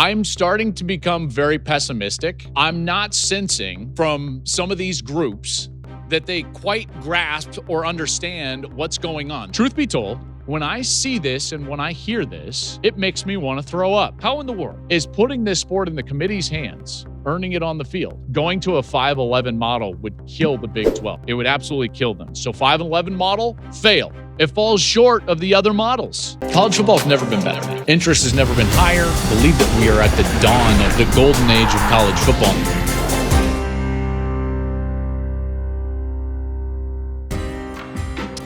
I'm starting to become very pessimistic. I'm not sensing from some of these groups that they quite grasp or understand what's going on. Truth be told, when I see this and when I hear this, it makes me want to throw up. How in the world is putting this sport in the committee's hands, earning it on the field, going to a 5-11 model would kill the Big 12? It would absolutely kill them. So 5-11 model, fail. It falls short of the other models. College football has never been better. Interest has never been higher. Believe that we are at the dawn of the golden age of college football.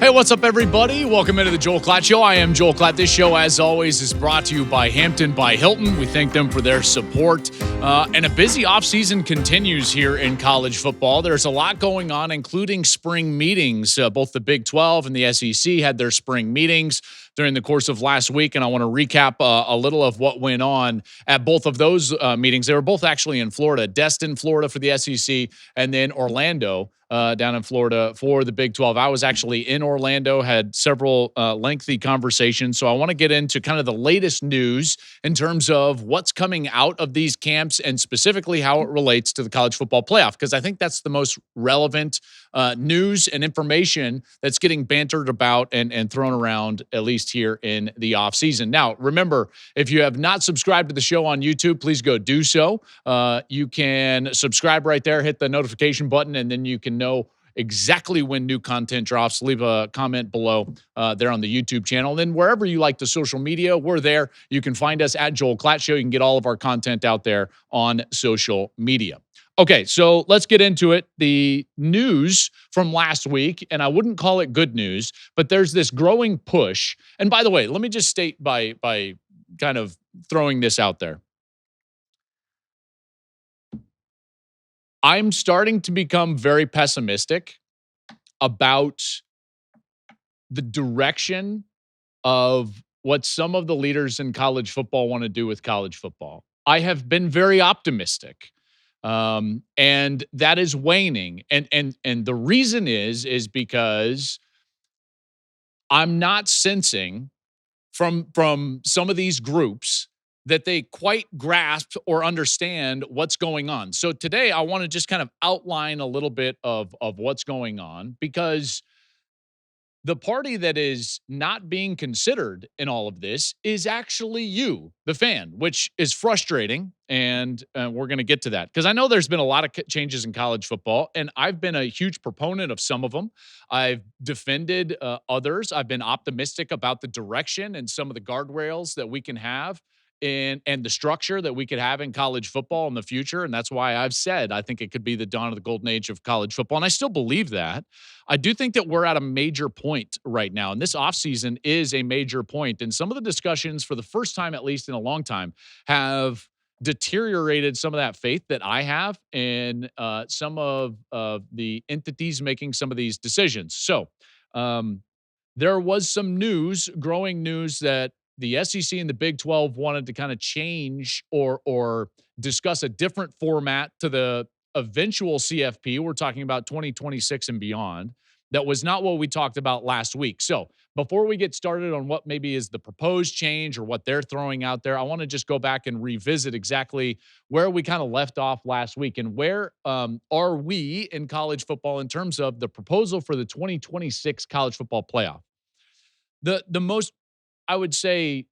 Hey, what's up, everybody? Welcome into the Joel Klatt Show. I am Joel Klatt. This show, as always, is brought to you by Hampton by Hilton. We thank them for their support. And a busy offseason continues here in college football. There's a lot going on, including spring meetings. Both the Big 12 and the SEC had their spring meetings during the course of last week, and I want to recap a little of what went on at both of those meetings. They were both actually in Florida. Destin, Florida for the SEC, and then Orlando down in Florida for the Big 12. I was actually in Orlando, had several lengthy conversations, so I want to get into kind of the latest news in terms of what's coming out of these camps and specifically how it relates to the college football playoff, because I think that's the most relevant news and information that's getting bantered about and thrown around, at least here in the offseason. Now, remember, if you have not subscribed to the show on YouTube, please go do so. You can subscribe right there, hit the notification button, and then you can know exactly when new content drops. Leave a comment below there on the YouTube channel. And then wherever you like the social media, we're there. You can find us at Joel Klatt Show. You can get all of our content out there on social media. Okay, so let's get into it. The news from last week, and I wouldn't call it good news, but there's this growing push. And by the way, let me just state by kind of throwing this out there. I'm starting to become very pessimistic about the direction of what some of the leaders in college football want to do with college football. I have been very optimistic. And that is waning. And the reason is because I'm not sensing from some of these groups that they quite grasp or understand what's going on. So today I want to just kind of outline a little bit of what's going on, because the party that is not being considered in all of this is actually you, the fan, which is frustrating. And we're going to get to that, because I know there's been a lot of changes in college football, and I've been a huge proponent of some of them. I've defended others. I've been optimistic about the direction and some of the guardrails that we can have and the structure that we could have in college football in the future. And that's why I've said I think it could be the dawn of the golden age of college football. And I still believe that. I do think that we're at a major point right now, and this offseason is a major point. And some of the discussions, for the first time, at least in a long time, have deteriorated some of that faith that I have in some of the entities making some of these decisions. So there was some growing news that the SEC and the Big 12 wanted to kind of change or discuss a different format to the eventual CFP. We're talking about 2026 and beyond. That was not what we talked about last week. So before we get started on what maybe is the proposed change or what they're throwing out there, I want to just go back and revisit exactly where we kind of left off last week, and where are we in college football in terms of the proposal for the 2026 college football playoff. The most, I would say,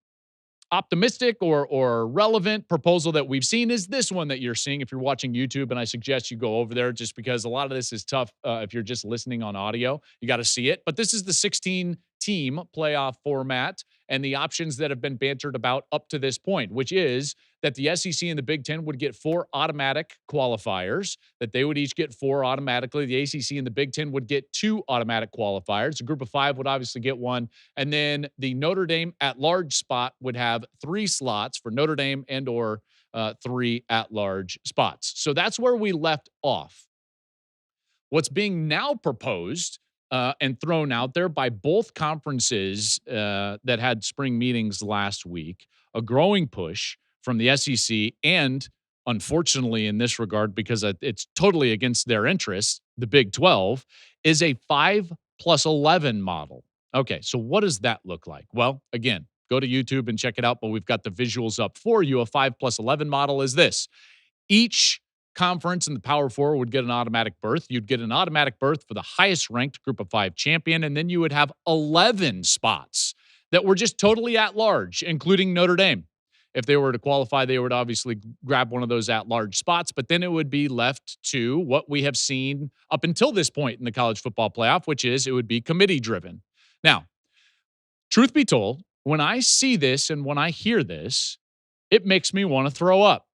optimistic or relevant proposal that we've seen is this one that you're seeing if you're watching YouTube, and I suggest you go over there, just because a lot of this is tough if you're just listening on audio. You got to see it. But this is the 16-team playoff format and the options that have been bantered about up to this point, which is that the SEC and the Big 10 would get 4 automatic qualifiers, that they would each get 4 automatically. The ACC and the Big 10 would get 2 automatic qualifiers. A group of 5 would obviously get 1. And then the Notre Dame at-large spot would have 3 slots for Notre Dame and or 3 at-large spots. So that's where we left off. What's being now proposed and thrown out there by both conferences that had spring meetings last week, a growing push from the SEC, and unfortunately in this regard, because it's totally against their interests, the Big 12, is a 5+11 model. Okay, so what does that look like? Well, again, go to YouTube and check it out, but we've got the visuals up for you. A 5+11 model is this. Each conference in the Power Four would get an automatic berth. You'd get an automatic berth for the highest ranked Group of Five champion, and then you would have 11 spots that were just totally at large, including Notre Dame. If they were to qualify, they would obviously grab one of those at-large spots, but then it would be left to what we have seen up until this point in the college football playoff, which is it would be committee-driven. Now, truth be told, when I see this and when I hear this, it makes me want to throw up.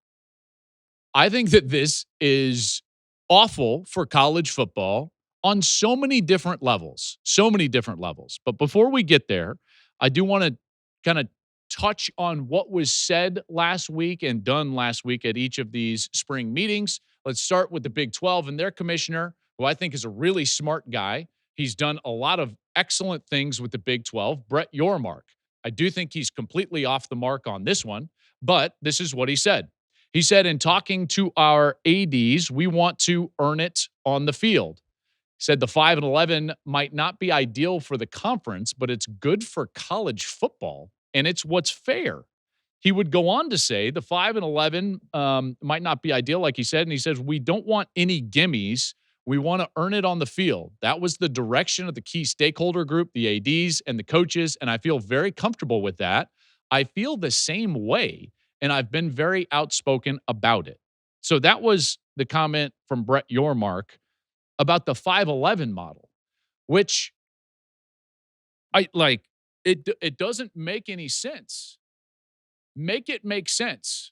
I think that this is awful for college football on so many different levels, so many different levels. But before we get there, I do want to kind of touch on what was said last week and done last week at each of these spring meetings. Let's start with the Big 12 and their commissioner, who I think is a really smart guy. He's done a lot of excellent things with the Big 12, Brett Yormark. I do think he's completely off the mark on this one, but this is what he said. He said, in talking to our ADs, we want to earn it on the field. He said the 5-11 might not be ideal for the conference, but it's good for college football, and it's what's fair. He would go on to say the 5-11 might not be ideal, like he said, and he says we don't want any gimmies. We want to earn it on the field. That was the direction of the key stakeholder group, the ADs and the coaches, and I feel very comfortable with that. I feel the same way, and I've been very outspoken about it. So that was the comment from Brett Yormark about the 5-11 model, which I like. It doesn't make any sense. Make it make sense.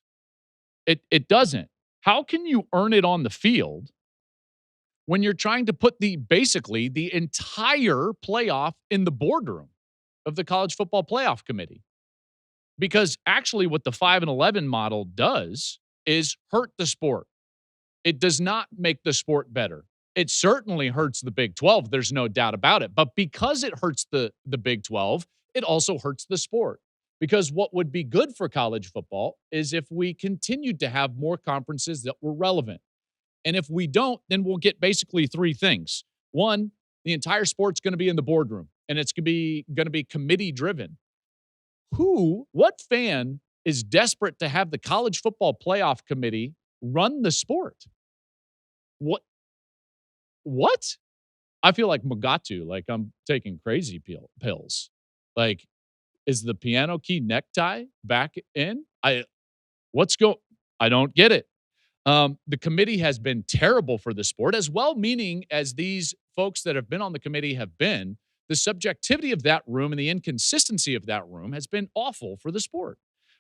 It doesn't. How can you earn it on the field when you're trying to put basically the entire playoff in the boardroom of the College Football Playoff Committee? Because actually what the 5-11 model does is hurt the sport. It does not make the sport better. It certainly hurts the Big 12. There's no doubt about it. But because it hurts the Big 12, it also hurts the sport. Because what would be good for college football is if we continued to have more conferences that were relevant. And if we don't, then we'll get basically three things. One, the entire sport's going to be in the boardroom, and it's going to be committee driven. What fan is desperate to have the College Football Playoff Committee run the sport? What? I feel like Mugatu, like I'm taking crazy pills. Like, is the piano key necktie back in? I don't get it. The committee has been terrible for the sport, as well-meaning as these folks that have been on the committee have been. The subjectivity of that room and the inconsistency of that room has been awful for the sport.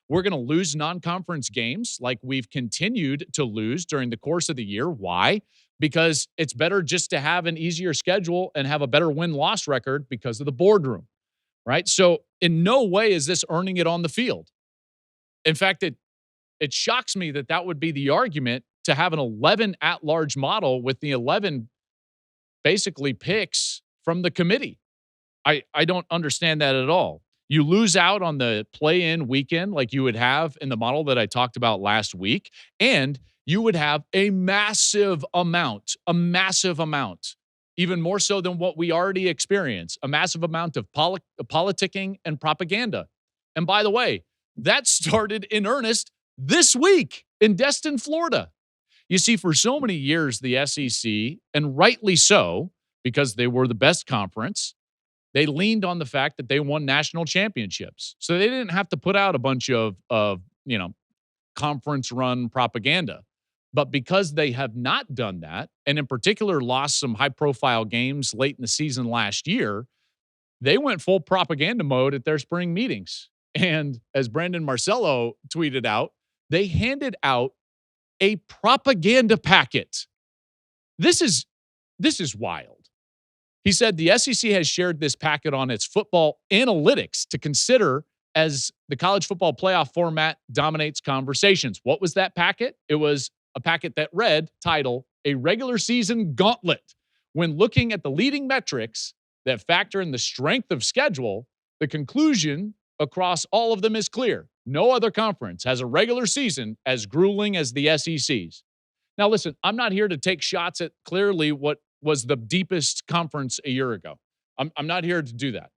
We're going to lose non-conference games like we've continued to lose during the course of the year. Why? Because it's better just to have an easier schedule and have a better win-loss record because of the boardroom, right? So in no way is this earning it on the field. In fact, it shocks me that would be the argument to have an 11 at-large model with the 11 basically picks from the committee. I don't understand that at all. You lose out on the play-in weekend like you would have in the model that I talked about last week, and you would have a massive amount, even more so than what we already experience, a massive amount of politicking and propaganda. And by the way, that started in earnest this week in Destin, Florida. You see, for so many years, the SEC, and rightly so, because they were the best conference, they leaned on the fact that they won national championships. So they didn't have to put out a bunch of conference-run propaganda. But because they have not done that, and in particular lost some high-profile games late in the season last year, they went full propaganda mode at their spring meetings. And as Brandon Marcello tweeted out, they handed out a propaganda packet. This is wild. He said the SEC has shared this packet on its football analytics to consider as the college football playoff format dominates conversations. What was that packet? It was a packet that read, title, A Regular Season Gauntlet. When looking at the leading metrics that factor in the strength of schedule, the conclusion across all of them is clear. No other conference has a regular season as grueling as the SEC's. Now, listen, I'm not here to take shots at clearly what was the deepest conference a year ago. I'm not here to do that.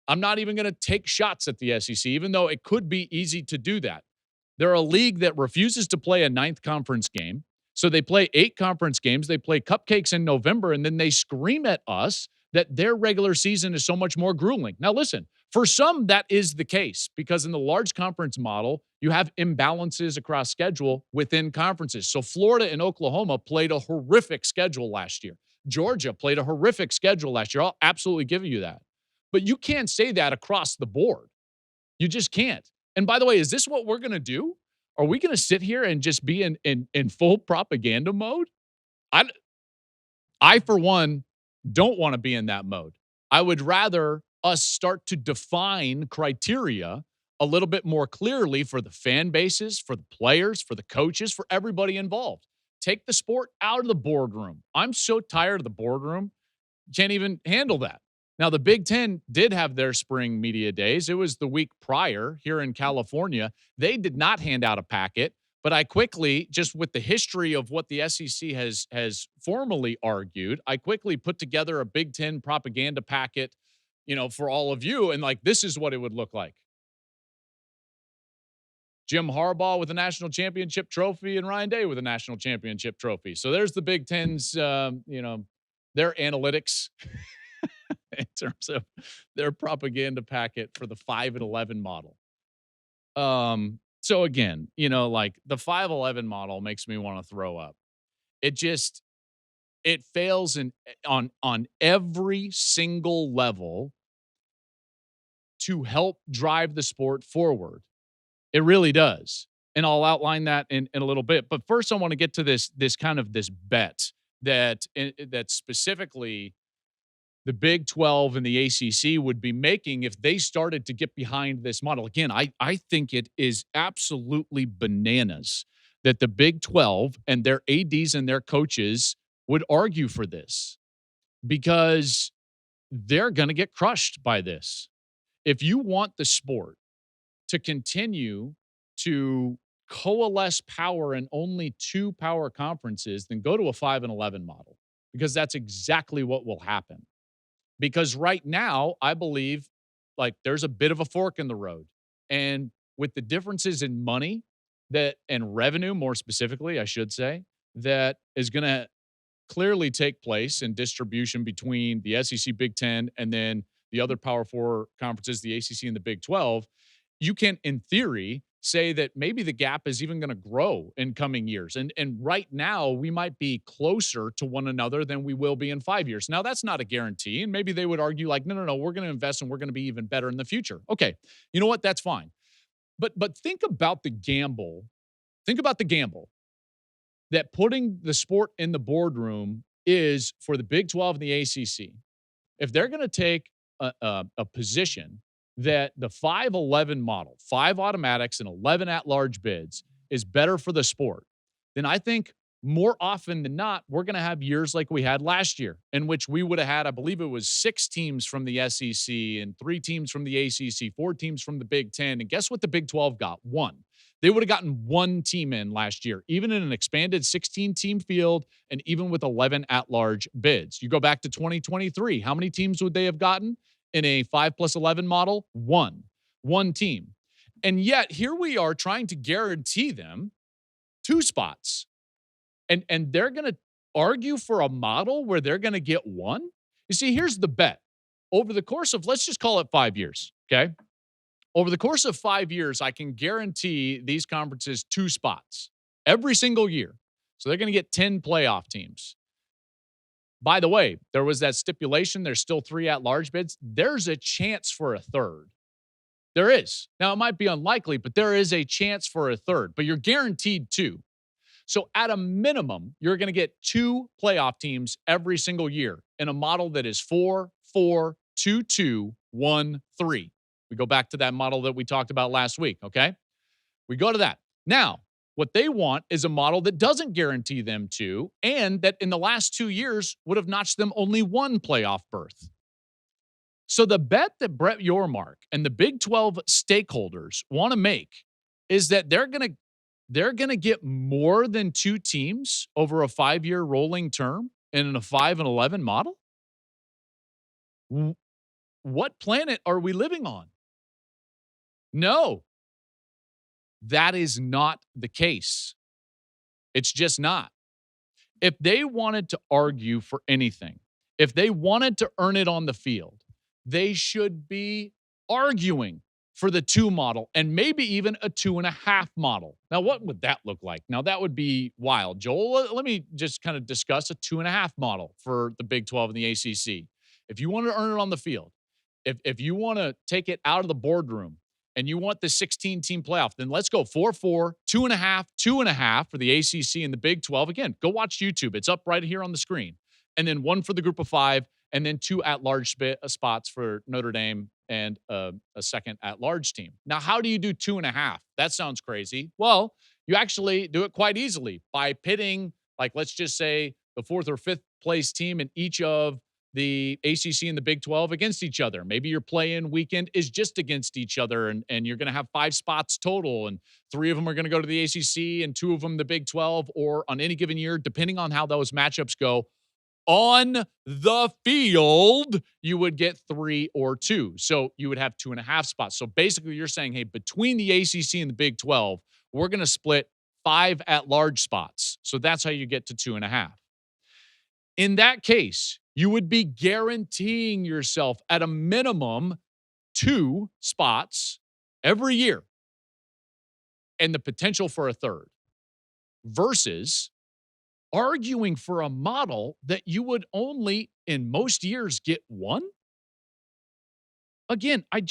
I'm not even going to take shots at the SEC, even though it could be easy to do that. They're a league that refuses to play a ninth conference game. So they play 8 conference games. They play cupcakes in November, and then they scream at us that their regular season is so much more grueling. Now, listen, for some, that is the case because in the large conference model, you have imbalances across schedule within conferences. So Florida and Oklahoma played a horrific schedule last year. Georgia played a horrific schedule last year. I'll absolutely give you that. But you can't say that across the board. You just can't. And by the way, is this what we're going to do? Are we going to sit here and just be in full propaganda mode? I, I, for one, don't want to be in that mode. I would rather us start to define criteria a little bit more clearly for the fan bases, for the players, for the coaches, for everybody involved. Take the sport out of the boardroom. I'm so tired of the boardroom. Can't even handle that. Now, the Big Ten did have their spring media days. It was the week prior here in California. They did not hand out a packet, but I quickly, just with the history of what the SEC has formally argued, I quickly put together a Big Ten propaganda packet, for all of you. And like, this is what it would look like. Jim Harbaugh with a national championship trophy and Ryan Day with a national championship trophy. So there's the Big Ten's, their analytics in terms of their propaganda packet for the 5-11 model. So again, like the 5-11 model makes me want to throw up. It fails on every single level to help drive the sport forward. It really does. And I'll outline that in a little bit. But first I want to get to this bet that specifically the Big 12 and the ACC would be making if they started to get behind this model. Again, I think it is absolutely bananas that the Big 12 and their ADs and their coaches would argue for this because they're going to get crushed by this. If you want the sport to continue to coalesce power in only 2 power conferences, then go to a 5-11 model because that's exactly what will happen. Because right now, I believe like there's a bit of a fork in the road. And with the differences in money and revenue, more specifically, I should say, that is going to clearly take place in distribution between the SEC, Big Ten, and then the other Power 4 conferences, the ACC and the Big 12, you can, in theory, say that maybe the gap is even going to grow in coming years. And right now, we might be closer to one another than we will be in 5 years. Now, that's not a guarantee. And maybe they would argue like, no, we're going to invest and we're going to be even better in the future. Okay, you know what? That's fine. But think about the gamble. Think about the gamble that putting the sport in the boardroom is for the Big 12 and the ACC. If they're going to take a position that the 5-11 model, 5 automatics and 11 at-large bids is better for the sport, then I think more often than not, we're going to have years like we had last year in which we would have had, I believe it was 6 teams from the SEC and 3 teams from the ACC, 4 teams from the Big 10. And guess what the Big 12 got? 1. They would have gotten 1 team in last year, even in an expanded 16-team field and even with 11 at-large bids. You go back to 2023, how many teams would they have gotten? In a 5+11 model, 1 team. And yet here we are trying to guarantee them 2 spots. And they're going to argue for a model where they're going to get 1. You see, here's the bet. Over the course of, let's just call it 5 years. Okay. Over the course of 5 years, I can guarantee these conferences 2 spots every single year. So they're going to get 10 playoff teams. By the way, there was that stipulation. There's still 3 at-large bids. There's a chance for a third. There is. Now, it might be unlikely, but there is a chance for a third. But you're guaranteed 2. So at a minimum, you're going to get 2 playoff teams every single year in a model that is 4-4-2-2-1-3. We go back to that model that we talked about last week, okay? We go to that. Now, what they want is a model that doesn't guarantee them 2 and that in the last 2 years would have notched them only 1 playoff berth. So the bet that Brett Yormark and the Big 12 stakeholders want to make is that they're going to get more than 2 teams over a 5-year rolling term and in a 5-11 model. What planet are we living on? No, that is not the case. It's just not. If they wanted to argue for anything, if they wanted to earn it on the field, they should be arguing for the 2 model and maybe even a 2.5 model. Now, what would that look like? Now, that would be wild. Joel, let me just kind of discuss a 2.5 model for the Big 12 and the ACC. If you want to earn it on the field, if you want to take it out of the boardroom and you want the 16-team playoff, then let's go 4-4, 2.5, 2.5 for the ACC and the Big 12. Again, go watch YouTube. It's up right here on the screen. And then 1 for the group of 5, and then 2 at-large spots for Notre Dame and a second at-large team. Now, how do you do 2.5? That sounds crazy. Well, you actually do it quite easily by pitting, like, let's just say the 4th or 5th place team in each of the ACC and the Big 12 against each other. Maybe your play-in weekend is just against each other, and you're going to have 5 spots total, and 3 of them are going to go to the ACC and 2 of them the Big 12, or on any given year, depending on how those matchups go, on the field, you would get 3 or 2. So you would have 2.5 spots. So basically, you're saying, hey, between the ACC and the Big 12, we're going to split 5 at-large spots. So that's how you get to 2.5. In that case, you would be guaranteeing yourself at a minimum 2 spots every year and the potential for a third versus arguing for a model that you would only in most years get 1. Again, I'm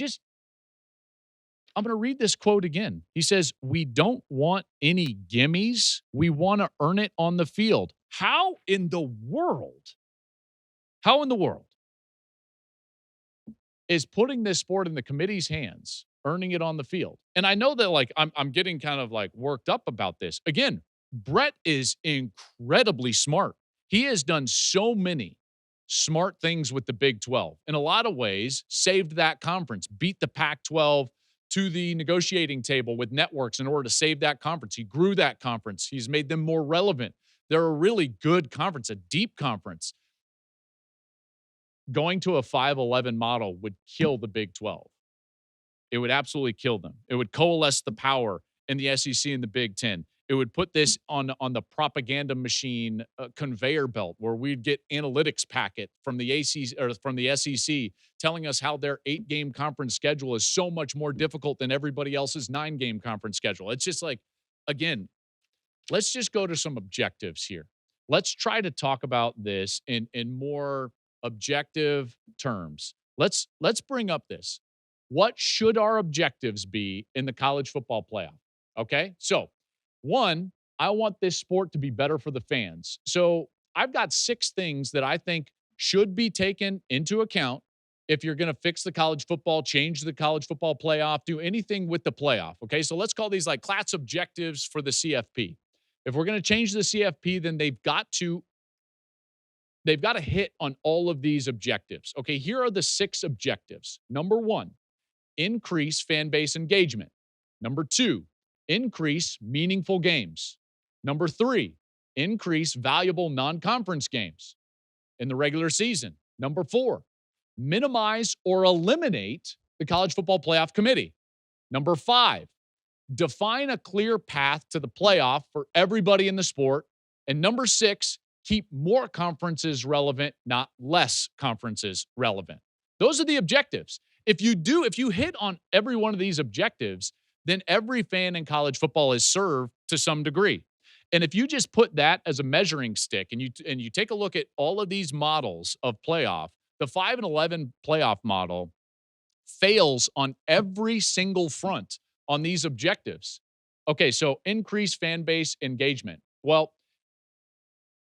going to read this quote again. He says, "We don't want any gimmies. We want to earn it on the field." How in the world is putting this sport in the committee's hands, earning it on the field? And I know that, like, I'm getting kind of like worked up about this. Again, Brett is incredibly smart. He has done so many smart things with the Big 12. In a lot of ways, saved that conference, beat the Pac-12 to the negotiating table with networks in order to save that conference. He grew that conference. He's made them more relevant. They're a really good conference, a deep conference. Going to a 5-11 model would kill the Big 12. It would absolutely kill them. It would coalesce the power in the SEC and the Big 10. It would put this on the propaganda machine conveyor belt where we'd get analytics packet from the ACC or from the SEC telling us how their 8-game conference schedule is so much more difficult than everybody else's 9-game conference schedule. It's just like, again, let's just go to some objectives here. Let's try to talk about this in more objective terms. Let's bring up this. What should our objectives be in the college football playoff? Okay? So, 1, I want this sport to be better for the fans. So, I've got 6 things that I think should be taken into account if you're going to fix the college football, change the college football playoff, do anything with the playoff. Okay? So, let's call these like Klatt's objectives for the CFP. If we're going to change the CFP, then they've got to hit on all of these objectives. Okay, here are the 6 objectives. Number 1, increase fan base engagement. Number 2, increase meaningful games. Number 3, increase valuable non-conference games in the regular season. Number 4, minimize or eliminate the College Football Playoff Committee. Number 5, define a clear path to the playoff for everybody in the sport. And number 6, keep more conferences relevant, not less conferences relevant. Those are the objectives. If you hit on every one of these objectives, then every fan in college football is served to some degree. And if you just put that as a measuring stick and you take a look at all of these models of playoff, the 5-11 playoff model fails on every single front on these objectives. Okay, so increase fan base engagement. Well,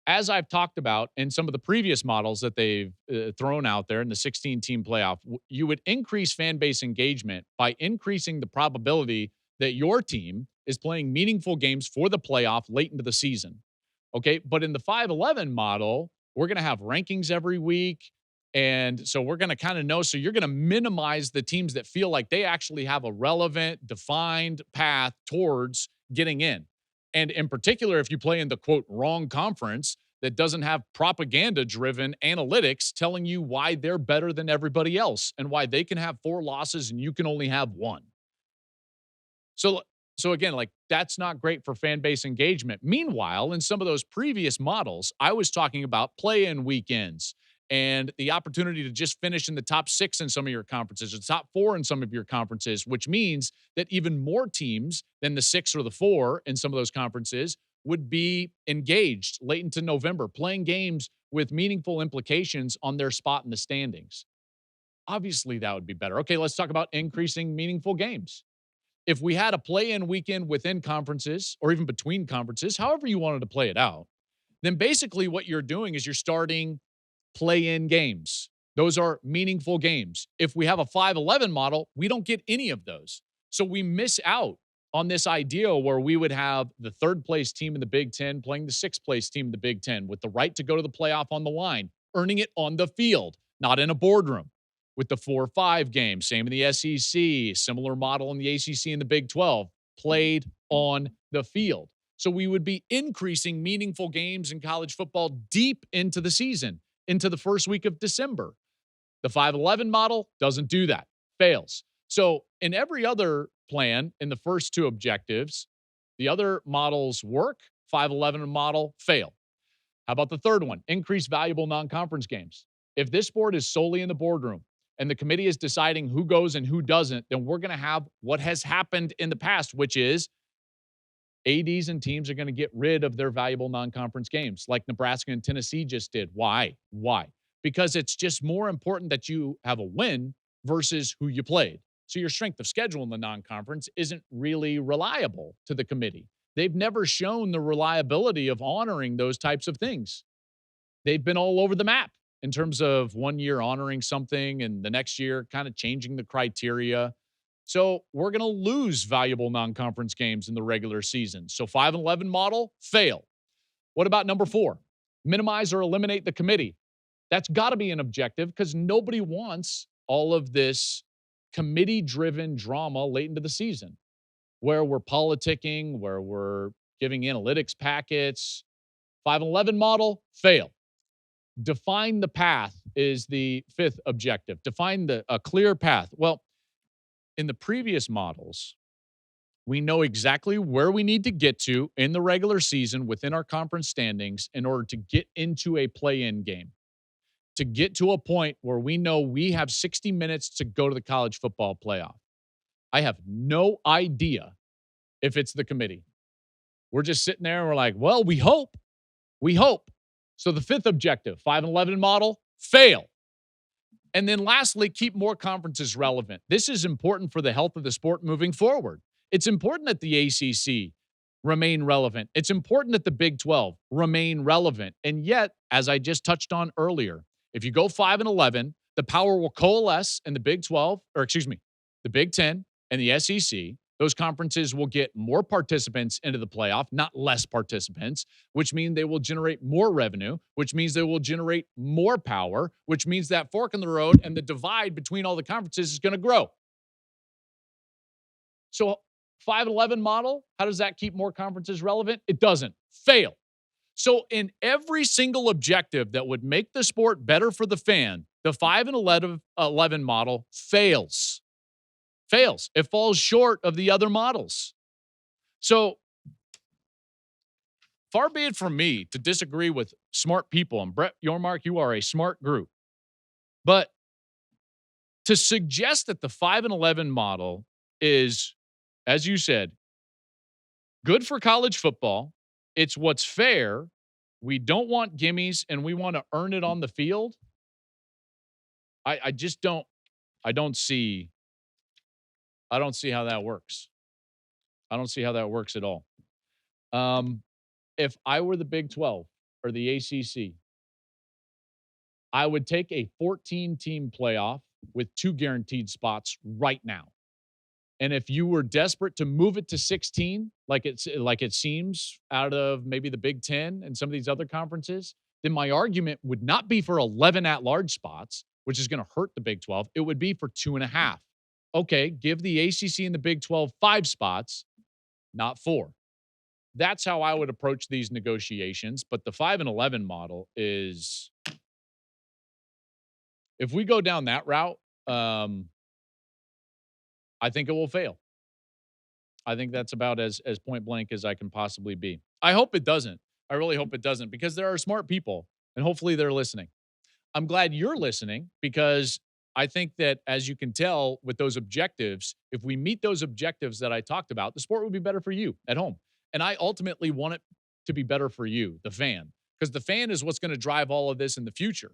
as I've talked about in some of the previous models that they've thrown out there in the 16-team playoff, you would increase fan base engagement by increasing the probability that your team is playing meaningful games for the playoff late into the season. Okay, but in the 5-11 model, we're going to have rankings every week. And so we're going to kind of know. So you're going to minimize the teams that feel like they actually have a relevant, defined path towards getting in. And in particular, if you play in the quote wrong conference, that doesn't have propaganda-driven analytics telling you why they're better than everybody else and why they can have 4 losses and you can only have 1. So so again, like, that's not great for fan base engagement. Meanwhile, in some of those previous models, I was talking about play-in weekends and the opportunity to just finish in the top 6 in some of your conferences, or the top 4 in some of your conferences, which means that even more teams than the 6 or the 4 in some of those conferences would be engaged late into November, playing games with meaningful implications on their spot in the standings. Obviously, that would be better. Okay, let's talk about increasing meaningful games. If we had a play-in weekend within conferences or even between conferences, however you wanted to play it out, then basically what you're doing is you're starting play-in games. Those are meaningful games. If we have a 5-11 model, we don't get any of those. So we miss out on this idea where we would have the 3rd place team in the Big Ten playing the 6th place team in the Big Ten with the right to go to the playoff on the line, earning it on the field, not in a boardroom. With the 4-5 game, same in the SEC, similar model in the ACC and the Big 12, played on the field. So we would be increasing meaningful games in college football deep into the season, into the first week of December. The 5-11 model doesn't do that, fails. So in every other plan, in the first 2 objectives, the other models work, 5-11 model fail. How about the third one? Increase valuable non-conference games. If this sport is solely in the boardroom and the committee is deciding who goes and who doesn't, then we're going to have what has happened in the past, which is ADs and teams are going to get rid of their valuable non-conference games like Nebraska and Tennessee just did. Why? Because it's just more important that you have a win versus who you played. So your strength of schedule in the non-conference isn't really reliable to the committee. They've never shown the reliability of honoring those types of things. They've been all over the map in terms of one year honoring something and the next year kind of changing the criteria. So we're going to lose valuable non-conference games in the regular season. So 5-11 model, fail. What about number 4? Minimize or eliminate the committee. That's got to be an objective because nobody wants all of this committee-driven drama late into the season where we're politicking, where we're giving analytics packets. 5-11 model, fail. Define the path is the 5th objective. Define a clear path. Well, in the previous models, we know exactly where we need to get to in the regular season within our conference standings in order to get into a play-in game, to get to a point where we know we have 60 minutes to go to the college football playoff. I have no idea if it's the committee. We're just sitting there and we're like, well, we hope. We hope. So the 5th objective, 5-11 model, fail. And then lastly, keep more conferences relevant. This is important for the health of the sport moving forward. It's important that the ACC remain relevant. It's important that the Big 12 remain relevant. And yet, as I just touched on earlier, if you go 5-11, the power will coalesce in the Big 12, or excuse me, the Big 10 and the SEC. Those conferences will get more participants into the playoff, not less participants, which means they will generate more revenue, which means they will generate more power, which means that fork in the road and the divide between all the conferences is going to grow. So 5-11 model, how does that keep more conferences relevant? It doesn't. Fail. So in every single objective that would make the sport better for the fan, the 5-11 model fails. It falls short of the other models. So far be it from me to disagree with smart people. And Brett Yormark, you are a smart group. But to suggest that the 5-11 model is, as you said, good for college football, it's what's fair, we don't want gimmies, and we want to earn it on the field, I just don't see how that works. I don't see how that works at all. If I were the Big 12 or the ACC, I would take a 14-team playoff with 2 guaranteed spots right now. And if you were desperate to move it to 16, like it seems out of maybe the Big 10 and some of these other conferences, then my argument would not be for 11 at-large spots, which is going to hurt the Big 12. It would be for 2.5. Okay, give the ACC and the Big 12 5 spots, not 4. That's how I would approach these negotiations. But the 5 and 11 model is, if we go down that route, I think it will fail. I think that's about as point blank as I can possibly be. I hope it doesn't. I really hope it doesn't, because there are smart people and hopefully they're listening. I'm glad you're listening, because I think that, as you can tell with those objectives, if we meet those objectives that I talked about, the sport would be better for you at home. And I ultimately want it to be better for you, the fan, because the fan is what's going to drive all of this in the future.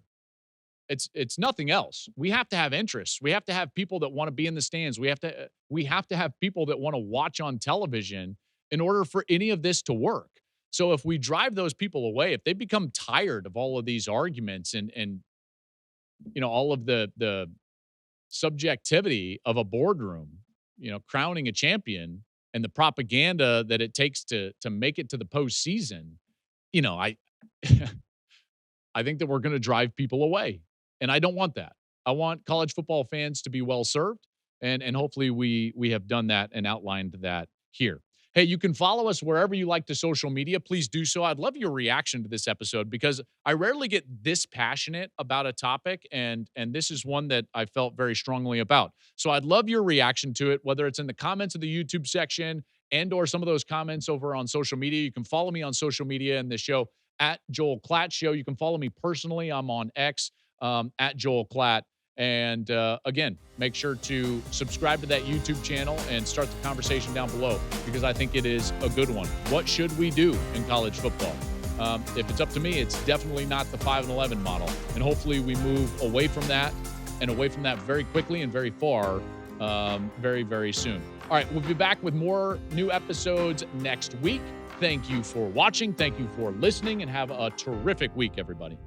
It's nothing else. We have to have interests. We have to have people that want to be in the stands. We have to have people that want to watch on television in order for any of this to work. So if we drive those people away, if they become tired of all of these arguments and all of the subjectivity of a boardroom, crowning a champion, and the propaganda that it takes to make it to the postseason, I I think that we're going to drive people away. And I don't want that. I want college football fans to be well served. And hopefully we have done that and outlined that here. Hey, you can follow us wherever you like to social media. Please do so. I'd love your reaction to this episode, because I rarely get this passionate about a topic, and this is one that I felt very strongly about. So I'd love your reaction to it, whether it's in the comments of the YouTube section and or some of those comments over on social media. You can follow me on social media in the show at Joel Klatt Show. You can follow me personally. I'm on X at Joel Klatt. And again, make sure to subscribe to that YouTube channel and start the conversation down below, because I think it is a good one. What should we do in college football? If it's up to me, it's definitely not the 5 and 11 model. And hopefully we move away from that very quickly and very far, very, very soon. All right, we'll be back with more new episodes next week. Thank you for watching. Thank you for listening, and have a terrific week, everybody.